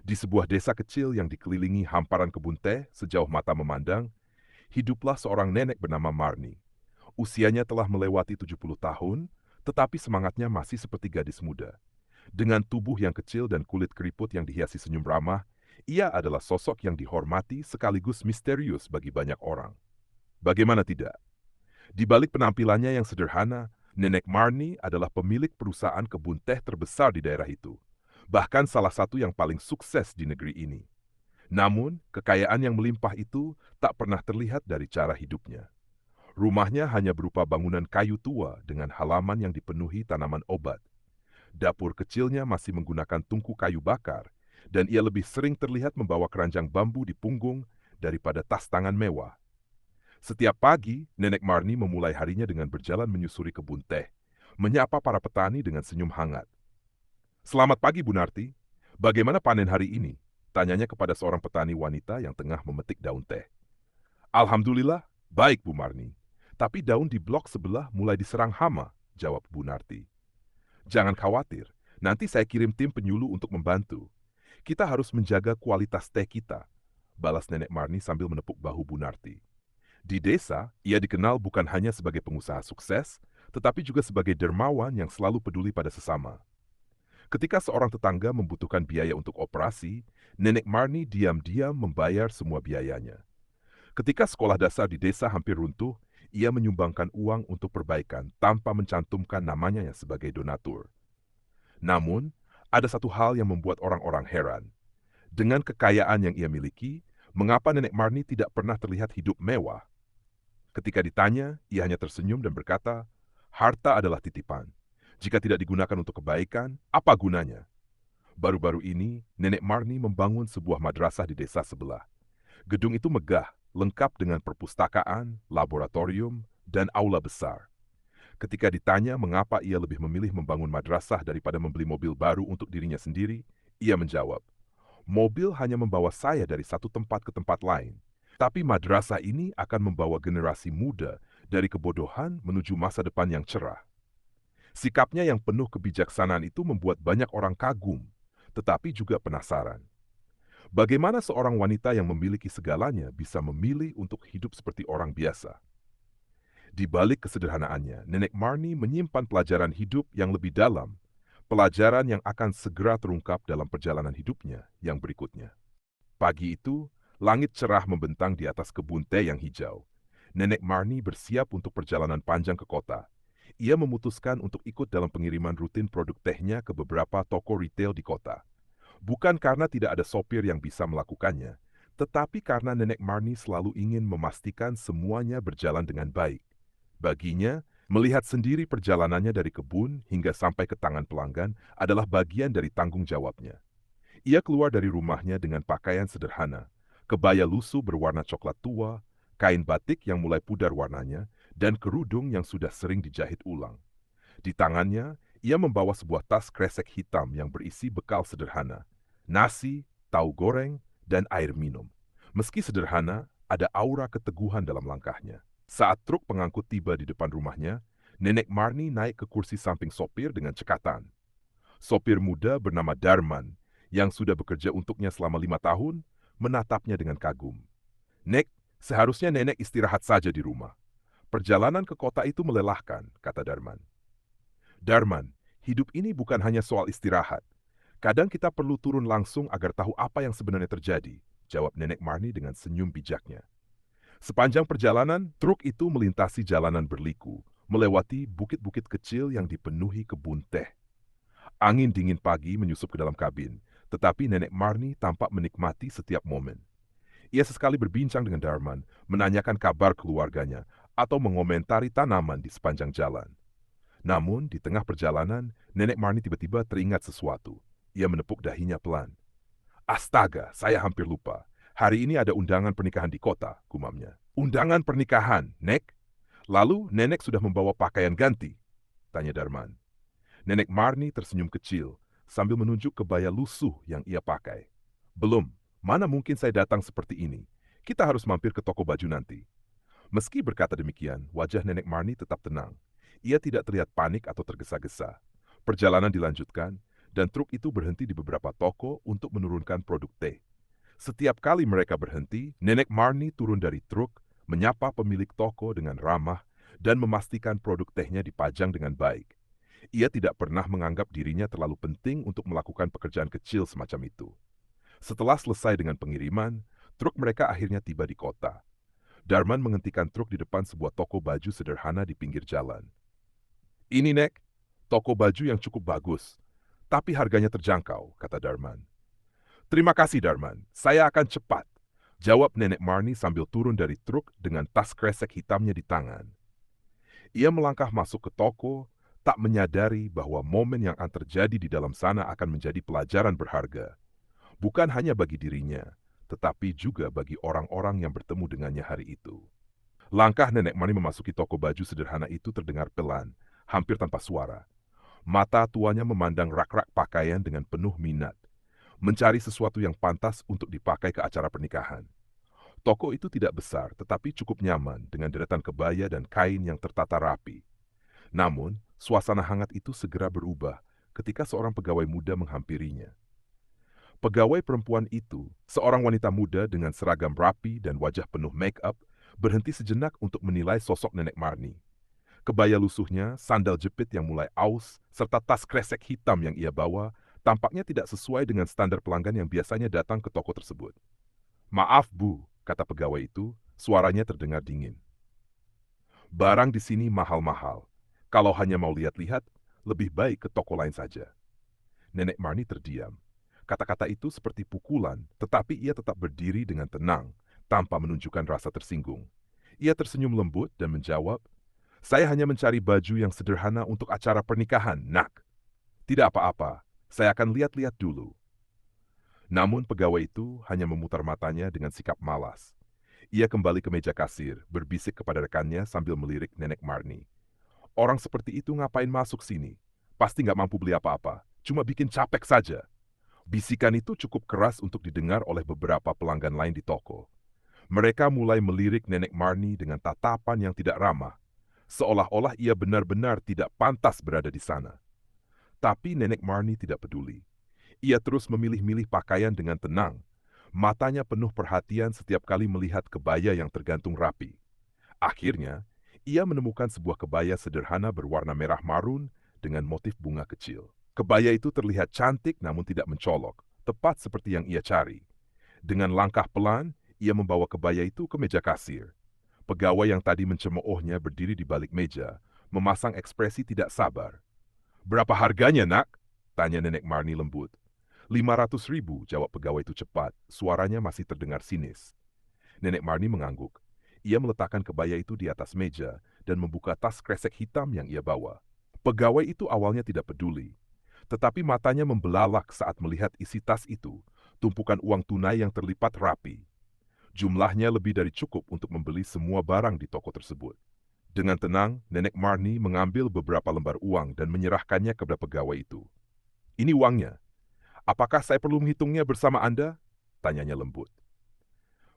Di sebuah desa kecil yang dikelilingi hamparan kebun teh sejauh mata memandang, hiduplah seorang nenek bernama Marni. Usianya telah melewati 70 tahun, tetapi semangatnya masih seperti gadis muda. Dengan tubuh yang kecil dan kulit keriput yang dihiasi senyum ramah, ia adalah sosok yang dihormati sekaligus misterius bagi banyak orang. Bagaimana tidak? Di balik penampilannya yang sederhana, Nenek Marni adalah pemilik perusahaan kebun teh terbesar di daerah itu. Bahkan salah satu yang paling sukses di negeri ini. Namun, kekayaan yang melimpah itu tak pernah terlihat dari cara hidupnya. Rumahnya hanya berupa bangunan kayu tua dengan halaman yang dipenuhi tanaman obat. Dapur kecilnya masih menggunakan tungku kayu bakar, dan ia lebih sering terlihat membawa keranjang bambu di punggung daripada tas tangan mewah. Setiap pagi, Nenek Marni memulai harinya dengan berjalan menyusuri kebun teh, menyapa para petani dengan senyum hangat. "Selamat pagi, Bu Narti. Bagaimana panen hari ini?" Tanyanya kepada seorang petani wanita yang tengah memetik daun teh. "Alhamdulillah, baik Bu Marni. Tapi daun di blok sebelah mulai diserang hama," jawab Bu Narti. "Jangan khawatir, nanti saya kirim tim penyuluh untuk membantu. Kita harus menjaga kualitas teh kita," balas Nenek Marni sambil menepuk bahu Bu Narti. Di desa, ia dikenal bukan hanya sebagai pengusaha sukses, tetapi juga sebagai dermawan yang selalu peduli pada sesama. Ketika seorang tetangga membutuhkan biaya untuk operasi, Nenek Marni diam-diam membayar semua biayanya. Ketika sekolah dasar di desa hampir runtuh, ia menyumbangkan uang untuk perbaikan tanpa mencantumkan namanya sebagai donatur. Namun, ada satu hal yang membuat orang-orang heran. Dengan kekayaan yang ia miliki, mengapa Nenek Marni tidak pernah terlihat hidup mewah? Ketika ditanya, ia hanya tersenyum dan berkata, "Harta adalah titipan. Jika tidak digunakan untuk kebaikan, apa gunanya?" Baru-baru ini, Nenek Marni membangun sebuah madrasah di desa sebelah. Gedung itu megah, lengkap dengan perpustakaan, laboratorium, dan aula besar. Ketika ditanya mengapa ia lebih memilih membangun madrasah daripada membeli mobil baru untuk dirinya sendiri, ia menjawab, "Mobil hanya membawa saya dari satu tempat ke tempat lain. Tapi madrasah ini akan membawa generasi muda dari kebodohan menuju masa depan yang cerah." Sikapnya yang penuh kebijaksanaan itu membuat banyak orang kagum, tetapi juga penasaran. Bagaimana seorang wanita yang memiliki segalanya bisa memilih untuk hidup seperti orang biasa? Di balik kesederhanaannya, Nenek Marni menyimpan pelajaran hidup yang lebih dalam, pelajaran yang akan segera terungkap dalam perjalanan hidupnya yang berikutnya. Pagi itu, langit cerah membentang di atas kebun teh yang hijau. Nenek Marni bersiap untuk perjalanan panjang ke kota. Ia memutuskan untuk ikut dalam pengiriman rutin produk tehnya ke beberapa toko retail di kota. Bukan karena tidak ada sopir yang bisa melakukannya, tetapi karena Nenek Marni selalu ingin memastikan semuanya berjalan dengan baik. Baginya, melihat sendiri perjalanannya dari kebun hingga sampai ke tangan pelanggan adalah bagian dari tanggung jawabnya. Ia keluar dari rumahnya dengan pakaian sederhana, kebaya lusuh berwarna coklat tua, kain batik yang mulai pudar warnanya, dan kerudung yang sudah sering dijahit ulang. Di tangannya, ia membawa sebuah tas kresek hitam yang berisi bekal sederhana, nasi, tahu goreng, dan air minum. Meski sederhana, ada aura keteguhan dalam langkahnya. Saat truk pengangkut tiba di depan rumahnya, Nenek Marni naik ke kursi samping sopir dengan cekatan. Sopir muda bernama Darman, yang sudah bekerja untuknya selama 5 tahun, menatapnya dengan kagum. "Nek, seharusnya nenek istirahat saja di rumah. Perjalanan ke kota itu melelahkan," kata Darman. "Darman, hidup ini bukan hanya soal istirahat. Kadang kita perlu turun langsung agar tahu apa yang sebenarnya terjadi," jawab Nenek Marni dengan senyum bijaknya. Sepanjang perjalanan, truk itu melintasi jalanan berliku, melewati bukit-bukit kecil yang dipenuhi kebun teh. Angin dingin pagi menyusup ke dalam kabin, tetapi Nenek Marni tampak menikmati setiap momen. Ia sesekali berbincang dengan Darman, menanyakan kabar keluarganya, atau mengomentari tanaman di sepanjang jalan. Namun, di tengah perjalanan, Nenek Marni tiba-tiba teringat sesuatu. Ia menepuk dahinya pelan. "Astaga, saya hampir lupa. Hari ini ada undangan pernikahan di kota," gumamnya. "Undangan pernikahan, Nek? Lalu nenek sudah membawa pakaian ganti?" tanya Darman. Nenek Marni tersenyum kecil, sambil menunjuk kebaya lusuh yang ia pakai. "Belum, mana mungkin saya datang seperti ini. Kita harus mampir ke toko baju nanti." Meski berkata demikian, wajah Nenek Marni tetap tenang. Ia tidak terlihat panik atau tergesa-gesa. Perjalanan dilanjutkan, dan truk itu berhenti di beberapa toko untuk menurunkan produk teh. Setiap kali mereka berhenti, Nenek Marnie turun dari truk, menyapa pemilik toko dengan ramah, dan memastikan produk tehnya dipajang dengan baik. Ia tidak pernah menganggap dirinya terlalu penting untuk melakukan pekerjaan kecil semacam itu. Setelah selesai dengan pengiriman, truk mereka akhirnya tiba di kota. Darman menghentikan truk di depan sebuah toko baju sederhana di pinggir jalan. "Ini, Nek, toko baju yang cukup bagus, tapi harganya terjangkau," kata Darman. "Terima kasih, Darman. Saya akan cepat," jawab Nenek Marnie sambil turun dari truk dengan tas kresek hitamnya di tangan. Ia melangkah masuk ke toko, tak menyadari bahwa momen yang akan terjadi di dalam sana akan menjadi pelajaran berharga. Bukan hanya bagi dirinya, tetapi juga bagi orang-orang yang bertemu dengannya hari itu. Langkah Nenek Marnie memasuki toko baju sederhana itu terdengar pelan, hampir tanpa suara. Mata tuanya memandang rak-rak pakaian dengan penuh minat, mencari sesuatu yang pantas untuk dipakai ke acara pernikahan. Toko itu tidak besar, tetapi cukup nyaman dengan deretan kebaya dan kain yang tertata rapi. Namun, suasana hangat itu segera berubah ketika seorang pegawai muda menghampirinya. Pegawai perempuan itu, seorang wanita muda dengan seragam rapi dan wajah penuh make-up, berhenti sejenak untuk menilai sosok Nenek Marnie. Kebaya lusuhnya, sandal jepit yang mulai aus, serta tas kresek hitam yang ia bawa, tampaknya tidak sesuai dengan standar pelanggan yang biasanya datang ke toko tersebut. "Maaf, Bu," kata pegawai itu, suaranya terdengar dingin. "Barang di sini mahal-mahal. Kalau hanya mau lihat-lihat, lebih baik ke toko lain saja." Nenek Marnie terdiam. Kata-kata itu seperti pukulan, tetapi ia tetap berdiri dengan tenang, tanpa menunjukkan rasa tersinggung. Ia tersenyum lembut dan menjawab, "Saya hanya mencari baju yang sederhana untuk acara pernikahan, Nak. Tidak apa-apa, saya akan lihat-lihat dulu." Namun pegawai itu hanya memutar matanya dengan sikap malas. Ia kembali ke meja kasir, berbisik kepada rekannya sambil melirik Nenek Marnie. "Orang seperti itu ngapain masuk sini? Pasti nggak mampu beli apa-apa, cuma bikin capek saja." Bisikan itu cukup keras untuk didengar oleh beberapa pelanggan lain di toko. Mereka mulai melirik Nenek Marnie dengan tatapan yang tidak ramah, seolah-olah ia benar-benar tidak pantas berada di sana. Tapi Nenek Marnie tidak peduli. Ia terus memilih-milih pakaian dengan tenang. Matanya penuh perhatian setiap kali melihat kebaya yang tergantung rapi. Akhirnya, ia menemukan sebuah kebaya sederhana berwarna merah marun dengan motif bunga kecil. Kebaya itu terlihat cantik namun tidak mencolok, tepat seperti yang ia cari. Dengan langkah pelan, ia membawa kebaya itu ke meja kasir. Pegawai yang tadi mencemoohnya berdiri di balik meja, memasang ekspresi tidak sabar. "Berapa harganya, Nak?" tanya Nenek Marnie lembut. "500.000," jawab pegawai itu cepat, suaranya masih terdengar sinis. Nenek Marnie mengangguk. Ia meletakkan kebaya itu di atas meja dan membuka tas kresek hitam yang ia bawa. Pegawai itu awalnya tidak peduli, tetapi matanya membelalak saat melihat isi tas itu, tumpukan uang tunai yang terlipat rapi. Jumlahnya lebih dari cukup untuk membeli semua barang di toko tersebut. Dengan tenang, Nenek Marnie mengambil beberapa lembar uang dan menyerahkannya kepada pegawai itu. "Ini uangnya. Apakah saya perlu menghitungnya bersama Anda?" tanyanya lembut.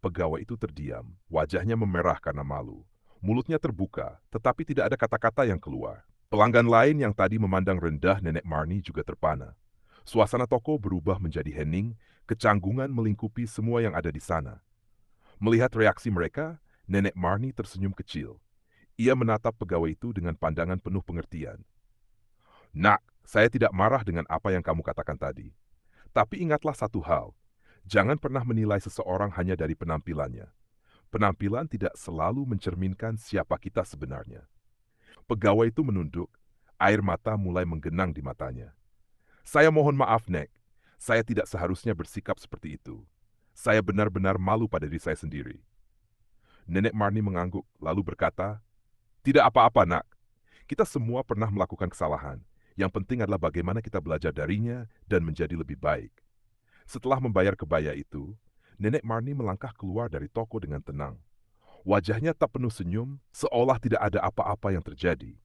Pegawai itu terdiam, wajahnya memerah karena malu. Mulutnya terbuka, tetapi tidak ada kata-kata yang keluar. Pelanggan lain yang tadi memandang rendah Nenek Marnie juga terpana. Suasana toko berubah menjadi hening, kecanggungan melingkupi semua yang ada di sana. Melihat reaksi mereka, Nenek Marnie tersenyum kecil. Ia menatap pegawai itu dengan pandangan penuh pengertian. "Nak, saya tidak marah dengan apa yang kamu katakan tadi. Tapi ingatlah satu hal, jangan pernah menilai seseorang hanya dari penampilannya. Penampilan tidak selalu mencerminkan siapa kita sebenarnya." Pegawai itu menunduk, air mata mulai menggenang di matanya. "Saya mohon maaf, Nek. Saya tidak seharusnya bersikap seperti itu. Saya benar-benar malu pada diri saya sendiri." Nenek Marnie mengangguk, lalu berkata, "Tidak apa-apa, Nak. Kita semua pernah melakukan kesalahan. Yang penting adalah bagaimana kita belajar darinya dan menjadi lebih baik." Setelah membayar kebaya itu, Nenek Marnie melangkah keluar dari toko dengan tenang. Wajahnya tak penuh senyum, seolah tidak ada apa-apa yang terjadi.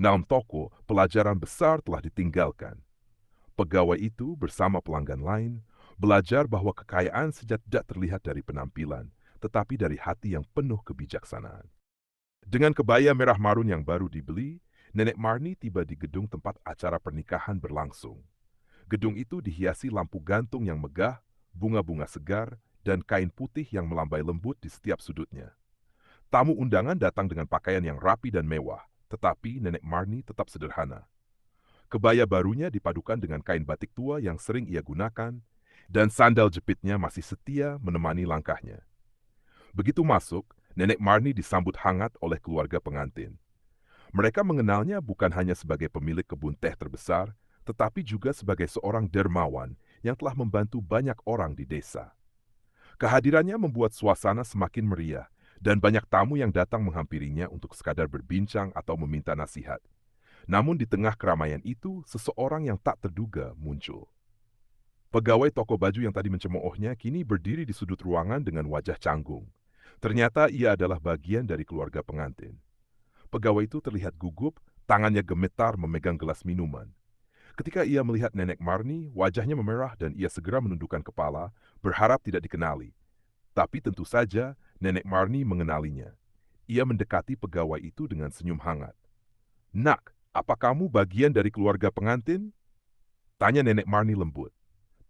Dalam toko, pelajaran besar telah ditinggalkan. Pegawai itu bersama pelanggan lain belajar bahwa kekayaan sejak tidak terlihat dari penampilan, tetapi dari hati yang penuh kebijaksanaan. Dengan kebaya merah marun yang baru dibeli, Nenek Marnie tiba di gedung tempat acara pernikahan berlangsung. Gedung itu dihiasi lampu gantung yang megah, bunga-bunga segar, dan kain putih yang melambai lembut di setiap sudutnya. Tamu undangan datang dengan pakaian yang rapi dan mewah, tetapi Nenek Marnie tetap sederhana. Kebaya barunya dipadukan dengan kain batik tua yang sering ia gunakan, dan sandal jepitnya masih setia menemani langkahnya. Begitu masuk, Nenek Marnie disambut hangat oleh keluarga pengantin. Mereka mengenalnya bukan hanya sebagai pemilik kebun teh terbesar, tetapi juga sebagai seorang dermawan yang telah membantu banyak orang di desa. Kehadirannya membuat suasana semakin meriah, dan banyak tamu yang datang menghampirinya untuk sekadar berbincang atau meminta nasihat. Namun di tengah keramaian itu, seseorang yang tak terduga muncul. Pegawai toko baju yang tadi mencemoohnya kini berdiri di sudut ruangan dengan wajah canggung. Ternyata ia adalah bagian dari keluarga pengantin. Pegawai itu terlihat gugup, tangannya gemetar memegang gelas minuman. Ketika ia melihat Nenek Marnie, wajahnya memerah dan ia segera menundukkan kepala, berharap tidak dikenali. Tapi tentu saja, Nenek Marnie mengenalinya. Ia mendekati pegawai itu dengan senyum hangat. "Nak, apa kamu bagian dari keluarga pengantin?" Tanya Nenek Marnie lembut.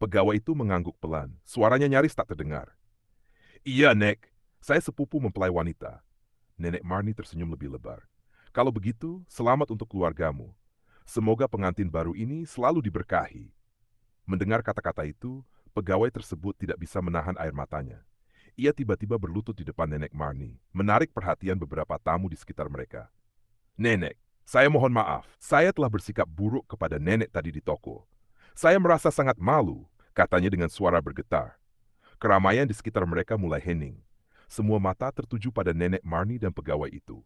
Pegawai itu mengangguk pelan, suaranya nyaris tak terdengar. "Iya, Nek. Saya sepupu mempelai wanita." Nenek Marnie tersenyum lebih lebar. "Kalau begitu, selamat untuk keluargamu. Semoga pengantin baru ini selalu diberkahi." Mendengar kata-kata itu, pegawai tersebut tidak bisa menahan air matanya. Ia tiba-tiba berlutut di depan Nenek Marnie, menarik perhatian beberapa tamu di sekitar mereka. "Nenek, saya mohon maaf. Saya telah bersikap buruk kepada nenek tadi di toko. Saya merasa sangat malu," katanya dengan suara bergetar. Keramaian di sekitar mereka mulai hening. Semua mata tertuju pada Nenek Marnie dan pegawai itu.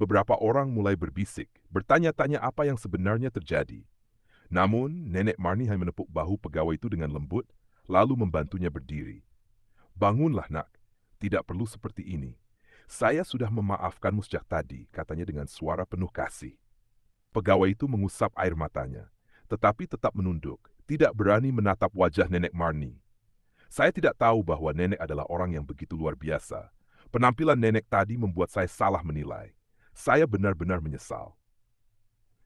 Beberapa orang mulai berbisik, bertanya-tanya apa yang sebenarnya terjadi. Namun, Nenek Marnie hanya menepuk bahu pegawai itu dengan lembut, lalu membantunya berdiri. "Bangunlah, nak. Tidak perlu seperti ini. Saya sudah memaafkanmu sejak tadi," katanya dengan suara penuh kasih. Pegawai itu mengusap air matanya, tetapi tetap menunduk, tidak berani menatap wajah Nenek Marnie. "Saya tidak tahu bahwa nenek adalah orang yang begitu luar biasa. Penampilan nenek tadi membuat saya salah menilai. Saya benar-benar menyesal."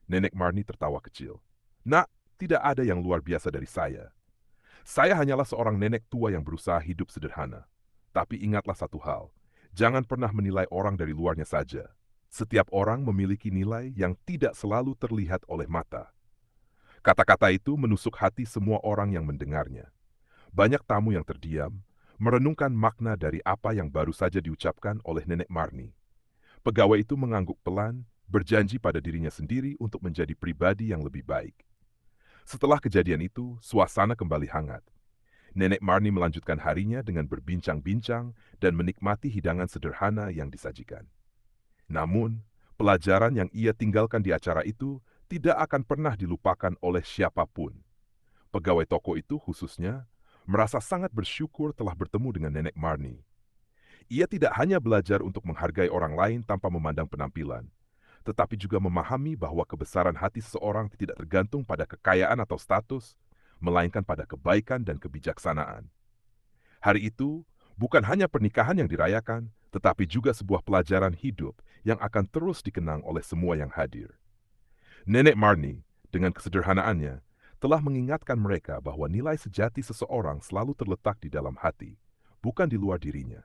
Nenek Marnie tertawa kecil. "Nak, tidak ada yang luar biasa dari saya. Saya hanyalah seorang nenek tua yang berusaha hidup sederhana. Tapi ingatlah satu hal, jangan pernah menilai orang dari luarnya saja. Setiap orang memiliki nilai yang tidak selalu terlihat oleh mata." Kata-kata itu menusuk hati semua orang yang mendengarnya. Banyak tamu yang terdiam, merenungkan makna dari apa yang baru saja diucapkan oleh Nenek Marnie. Pegawai itu mengangguk pelan, berjanji pada dirinya sendiri untuk menjadi pribadi yang lebih baik. Setelah kejadian itu, suasana kembali hangat. Nenek Marnie melanjutkan harinya dengan berbincang-bincang dan menikmati hidangan sederhana yang disajikan. Namun, pelajaran yang ia tinggalkan di acara itu tidak akan pernah dilupakan oleh siapapun. Pegawai toko itu khususnya merasa sangat bersyukur telah bertemu dengan Nenek Marnie. Ia tidak hanya belajar untuk menghargai orang lain tanpa memandang penampilan, tetapi juga memahami bahwa kebesaran hati seseorang tidak tergantung pada kekayaan atau status, melainkan pada kebaikan dan kebijaksanaan. Hari itu bukan hanya pernikahan yang dirayakan, tetapi juga sebuah pelajaran hidup yang akan terus dikenang oleh semua yang hadir. Nenek Marnie, dengan kesederhanaannya, telah mengingatkan mereka bahwa nilai sejati seseorang selalu terletak di dalam hati, bukan di luar dirinya.